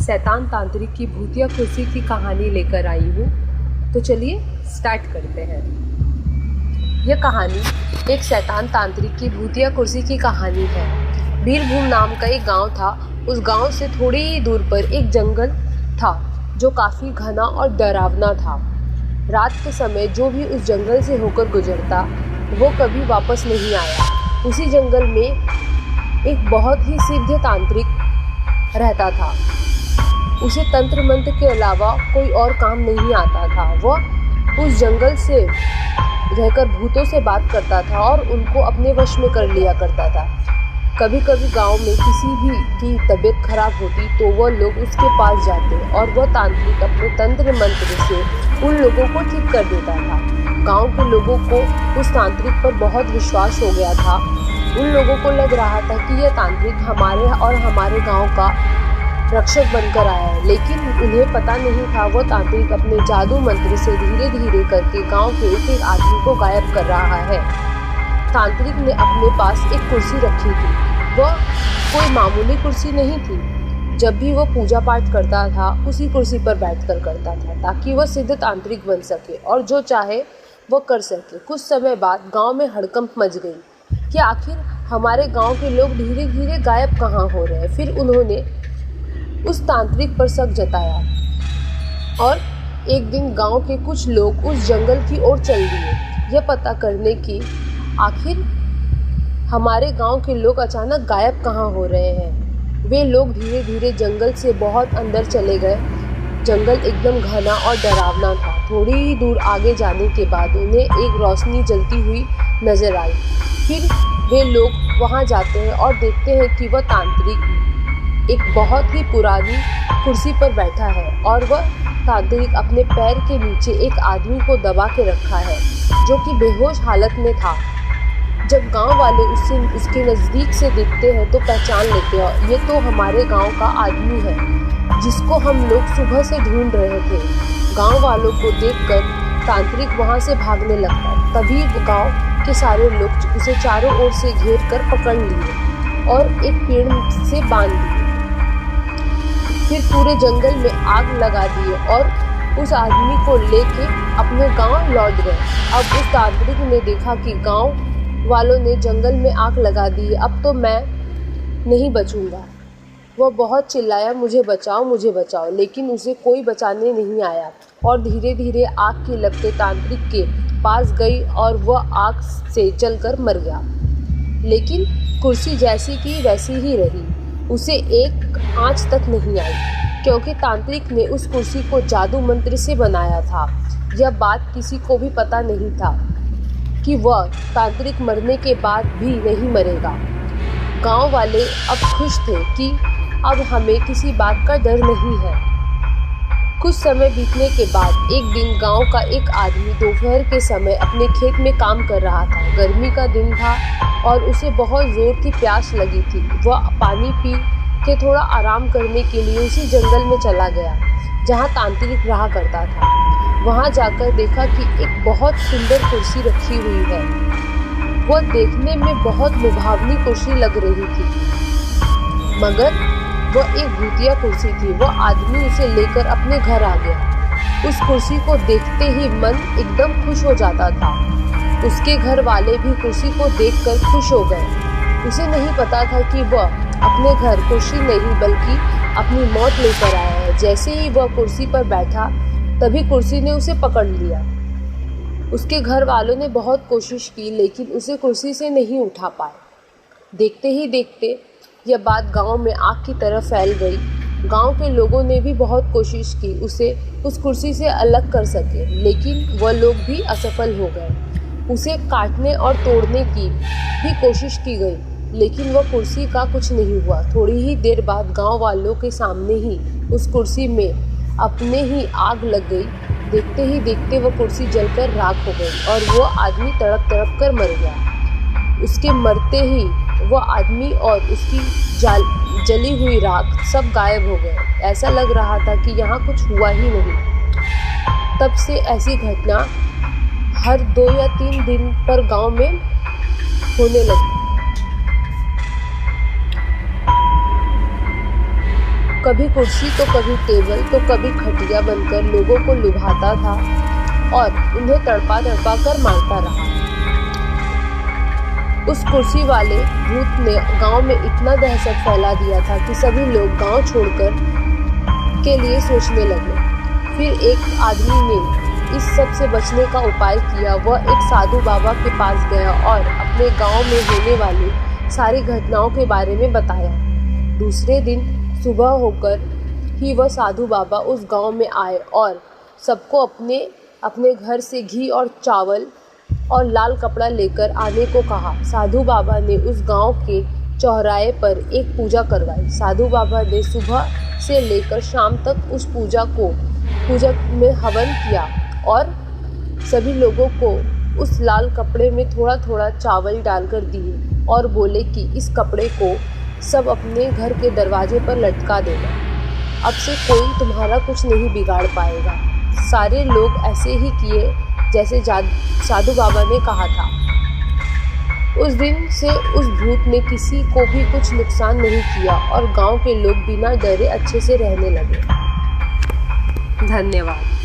शैतान तांत्रिक की भूतिया कुर्सी की कहानी लेकर आई हूँ। तो चलिए स्टार्ट करते हैं। यह कहानी एक शैतान तांत्रिक की भूतिया कुर्सी की कहानी है। बीरभूम नाम का एक गांव था। उस गांव से थोड़ी ही दूर पर एक जंगल था जो काफ़ी घना और डरावना था। रात के समय जो भी उस जंगल से होकर गुजरता वो कभी वापस नहीं आया। उसी जंगल में एक बहुत ही सिद्ध तांत्रिक रहता था। उसे तंत्र मंत्र के अलावा कोई और काम नहीं आता था। वह उस जंगल से रहकर भूतों से बात करता था और उनको अपने वश में कर लिया करता था। कभी कभी गांव में किसी भी की तबीयत खराब होती तो वह लोग उसके पास जाते और वह तांत्रिक अपने तंत्र मंत्र से उन लोगों को ठीक कर देता था। गांव के लोगों को उस तांत्रिक पर बहुत विश्वास हो गया था। उन लोगों को लग रहा था कि यह तांत्रिक हमारे और हमारे गांव का रक्षक बनकर आया है, लेकिन उन्हें पता नहीं था वो तांत्रिक अपने जादू मंत्र से धीरे धीरे करके गांव के एक एक आदमी को गायब कर रहा है। तांत्रिक ने अपने पास एक कुर्सी रखी थी। वह कोई मामूली कुर्सी नहीं थी। जब भी वह पूजा पाठ करता था उसी कुर्सी पर बैठकर करता था ताकि वह सिद्ध तांत्रिक बन सके और जो चाहे वह कर सके। कुछ समय बाद गांव में हड़कंप मच गई कि आखिर हमारे गांव के लोग धीरे धीरे गायब कहाँ हो रहे हैं। फिर उन्होंने उस तांत्रिक पर शक जताया और एक दिन गांव के कुछ लोग उस जंगल की ओर चल दिए यह पता करने की आखिर हमारे गांव के लोग अचानक गायब कहाँ हो रहे हैं। वे लोग धीरे धीरे जंगल से बहुत अंदर चले गए। जंगल एकदम घना और डरावना था। थोड़ी ही दूर आगे जाने के बाद उन्हें एक रोशनी जलती हुई नजर आई। फिर वे लोग वहां जाते हैं और देखते हैं कि वह तांत्रिक एक बहुत ही पुरानी कुर्सी पर बैठा है और वह तांत्रिक अपने पैर के नीचे एक आदमी को दबा के रखा है जो कि बेहोश हालत में था। जब गांव वाले उसके नज़दीक से देखते हैं तो पहचान लेते हैं ये तो हमारे गांव का आदमी है जिसको हम लोग सुबह से ढूंढ रहे थे। गांव वालों को देखकर तांत्रिक वहां से भागने लगता है। तभी गांव के सारे लोग उसे चारों ओर से घेर कर पकड़ लिए और एक पेड़ से बांध दिए। फिर पूरे जंगल में आग लगा दिए और उस आदमी को लेके अपने गांव लौट गए। अब उस तांत्रिक ने देखा कि गांव वालों ने जंगल में आग लगा दी, अब तो मैं नहीं बचूंगा। वह बहुत चिल्लाया, मुझे बचाओ, लेकिन उसे कोई बचाने नहीं आया और धीरे धीरे आग की लपटें तांत्रिक के पास गई और वह आग से जलकर मर गया। लेकिन कुर्सी जैसी की वैसी ही रही। उसे एक आंच तक नहीं आई क्योंकि तांत्रिक ने उस कुर्सी को जादू मंत्र से बनाया था। यह बात किसी को भी पता नहीं था कि वह तांत्रिक मरने के बाद भी नहीं मरेगा। गांव वाले अब खुश थे कि अब हमें किसी बात का डर नहीं है। कुछ समय बीतने के बाद एक दिन गांव का एक आदमी दोपहर के समय अपने खेत में काम कर रहा था। गर्मी का दिन था और उसे बहुत जोर की प्यास लगी थी। वह पानी पी के थोड़ा आराम करने के लिए उसी जंगल में चला गया जहां तांत्रिक रहा करता था। वहां जाकर देखा कि एक बहुत सुंदर कुर्सी रखी हुई है। वह देखने में बहुत लुभावनी कुर्सी लग रही थी मगर वह एक भूतिया कुर्सी थी। वह आदमी उसे लेकर अपने घर आ गया। उस कुर्सी को देखते ही मन एकदम खुश हो जाता था। उसके घर वाले भी कुर्सी को देखकर खुश हो गए। उसे नहीं पता था कि वह अपने घर कुर्सी नहीं बल्कि अपनी मौत लेकर आया है। जैसे ही वह कुर्सी पर बैठा तभी कुर्सी ने उसे पकड़ लिया। उसके घर वालों ने बहुत कोशिश की लेकिन उसे कुर्सी से नहीं उठा पाए। देखते ही देखते यह बात गांव में आग की तरह फैल गई। गांव के लोगों ने भी बहुत कोशिश की उसे उस कुर्सी से अलग कर सके, लेकिन वह लोग भी असफल हो गए। उसे काटने और तोड़ने की भी कोशिश की गई लेकिन वह कुर्सी का कुछ नहीं हुआ। थोड़ी ही देर बाद गांव वालों के सामने ही उस कुर्सी में अपने ही आग लग गई। देखते ही देखते वह कुर्सी जलकर राख हो गई और वह आदमी तड़प तड़प कर मर गया। उसके मरते ही वह आदमी और उसकी जली हुई राख सब गायब हो गए। ऐसा लग रहा था कि यहाँ कुछ हुआ ही नहीं। तब से ऐसी घटना हर 2 या 3 दिन पर गांव में होने लगी। कभी कुर्सी तो कभी टेबल तो कभी खटिया बनकर लोगों को लुभाता था और उन्हें तड़पा तड़पा कर मारता रहा। उस कुर्सी वाले भूत ने गांव में इतना दहशत फैला दिया था कि सभी लोग गांव छोड़कर के लिए सोचने लगे। फिर एक आदमी ने इस सब से बचने का उपाय किया। वह एक साधु बाबा के पास गया और अपने गांव में होने वाली सारी घटनाओं के बारे में बताया। दूसरे दिन सुबह होकर ही वह साधु बाबा उस गांव में आए और सबको अपने अपने घर से घी और चावल और लाल कपड़ा लेकर आने को कहा। साधु बाबा ने उस गांव के चौराहे पर एक पूजा करवाई। साधु बाबा ने सुबह से लेकर शाम तक उस पूजा में हवन किया और सभी लोगों को उस लाल कपड़े में थोड़ा थोड़ा चावल डालकर दिए और बोले कि इस कपड़े को सब अपने घर के दरवाजे पर लटका देना। अब से कोई तुम्हारा कुछ नहीं बिगाड़ पाएगा। सारे लोग ऐसे ही किए जैसे साधु बाबा ने कहा था। उस दिन से उस भूत ने किसी को भी कुछ नुकसान नहीं किया और गांव के लोग बिना डरे अच्छे से रहने लगे। धन्यवाद।